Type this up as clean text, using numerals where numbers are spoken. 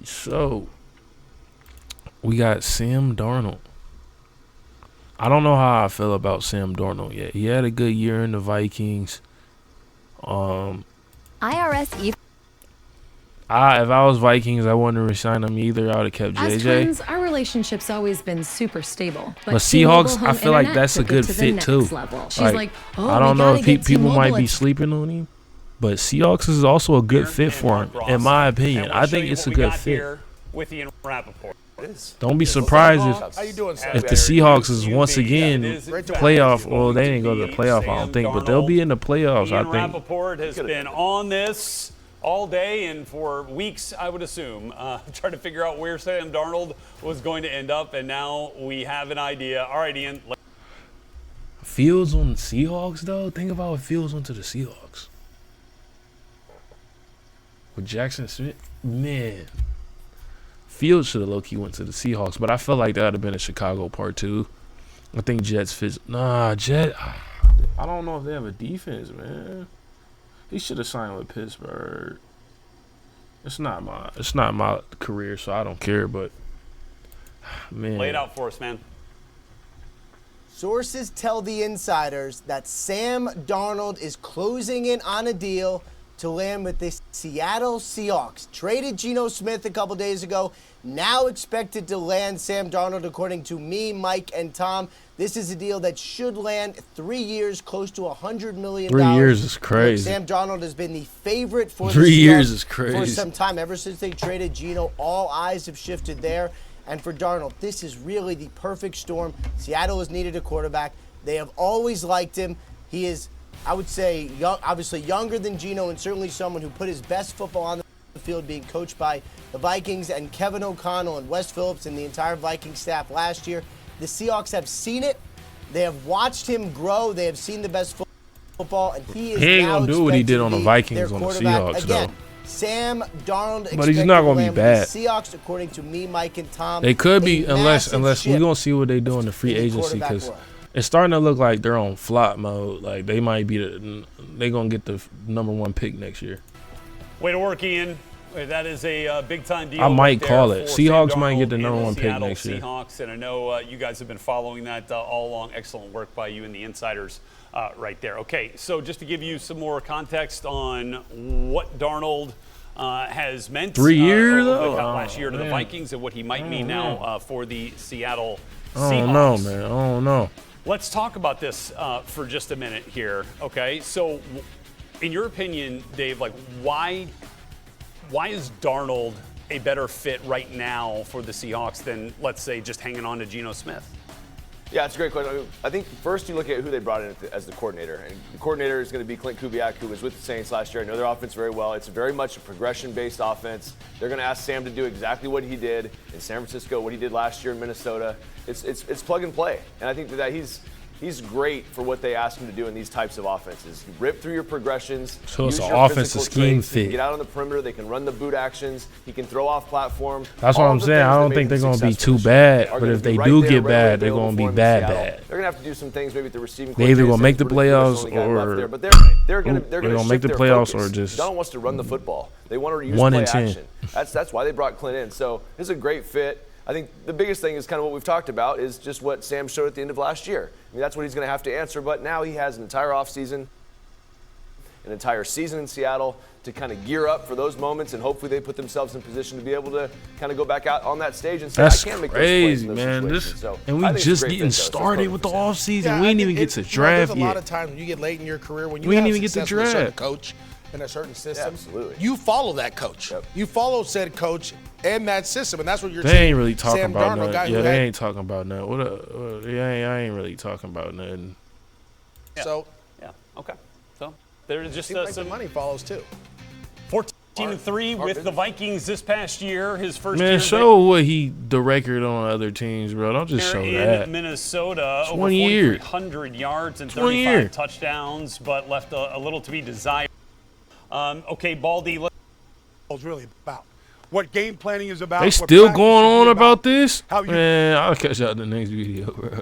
So we got Sam Darnold. I don't know how I feel about Sam Darnold yet. He had a good year in the Vikings. IRS if I was Vikings, I wouldn't have resigned him either. I would have kept As JJ. twins, our relationship's always been super stable. But Seahawks, I feel like that's a good fit too. She's like, oh, I don't know if people T-Mobile might be sleeping on him, but Seahawks is also a good fit for him, in my opinion. I think it's a good fit. With Ian Rappaport. Don't be surprised How you doing, Sam? if the Seahawks is once again playoff. Well, they didn't go to the playoff, I don't think, but they'll be in the playoffs, I Ian think. Rappaport has been on this all day and for weeks, I would assume, trying to figure out where Sam Darnold was going to end up, and now we have an idea. All right, Ian. Fields on the Seahawks, though? Think about what Fields went to the Seahawks. With Jackson Smith? Man. Fields should have low-key went to the Seahawks, but I felt like that would have been a Chicago part 2. I think Jets fits. Nah, I don't know if they have a defense, man. He should have signed with Pittsburgh. It's not my career, so I don't care, but man. Lay it out for us, man. Sources tell the insiders that Sam Darnold is closing in on a deal to land with the Seattle Seahawks. Traded Geno Smith a couple days ago. Now expected to land Sam Darnold, according to me, Mike, and Tom. This is a deal that should land 3 years, close to $100 million. 3 years is crazy. Sam Darnold has been the favorite for 3 years is crazy for some time. Ever since they traded Geno, all eyes have shifted there. And for Darnold, this is really the perfect storm. Seattle has needed a quarterback. They have always liked him. He is, I would say, obviously younger than Geno, and certainly someone who put his best football on the field, being coached by the Vikings and Kevin O'Connell and Wes Phillips and the entire Viking staff last year. The Seahawks have seen it. They have watched him grow. They have seen the best football, and he ain't gonna do what he did on the Vikings on the Seahawks, again, though. Sam Darnold, but he's not gonna be bad. Seahawks, according to me, Mike, and Tom. They could be, unless we're gonna see what they do in the free agency, because it's starting to look like they're on flop mode. Like they might be they're gonna get the #1 pick next year. Way to work, Ian. That is a big-time deal. I might call it. Seahawks Sam might get the Darnold #1 pick next year. Seahawks, and I know you guys have been following that all along. Excellent work by you and the insiders right there. Okay, so just to give you some more context on what Darnold has meant 3 years last year to the Vikings and what he might mean now for the Seattle Seahawks. I don't know, man. I don't know. Let's talk about this for just a minute here. Okay, so in your opinion, Dave, like why is Darnold a better fit right now for the Seahawks than, let's say, just hanging on to Geno Smith? Yeah, it's a great question. I think first you look at who they brought in as the coordinator. And the coordinator is going to be Clint Kubiak, who was with the Saints last year. I know their offense very well. It's very much a progression-based offense. They're going to ask Sam to do exactly what he did in San Francisco, what he did last year in Minnesota. It's plug and play. And I think that he's great for what they ask him to do in these types of offenses. You rip through your progressions. So it's an offensive scheme fit. Get out on the perimeter. They can run the boot actions. He can throw off platform. That's what I'm saying. I don't think they're going to be too bad. But if they do get bad, they're going to be bad. They're going to have to do some things maybe at the receiving. They either going to make the playoffs or they're going to make the playoffs or just. Don wants to run the football. They want to use play action. That's why they brought Clint in. So it's a great fit. I think the biggest thing is kind of what we've talked about is just what Sam showed at the end of last year. I mean, that's what he's going to have to answer. But now he has an entire offseason, an entire season in Seattle to kind of gear up for those moments, and hopefully they put themselves in position to be able to kind of go back out on that stage and say, that's I can make crazy, those plays in those man. So and we just getting started with the offseason. Yeah, we didn't even get to draft there's yet. a lot of times when you get late in your career, when you we have didn't even get to success with a certain draft. coach in a certain system, absolutely. You follow that coach. Yep. You follow said coach and that system, and that's what you're They saying. ain't really talking Sam about Darnold, nothing. Yeah, they ain't talking about nothing. I ain't really talking about nothing. Yeah. So, yeah, okay. So there's just like some the money follows too. 14-3 with the Vikings this past year. His first year. Man, show what the record on other teams, bro. Don't just show in that. Minnesota, over 20 years. 4,300 yards and 20 35 years. touchdowns, but left a little to be desired. Okay, Baldy. It's really about what game planning is about. They still going on about this? Man, I'll catch y'all in the next video, bro.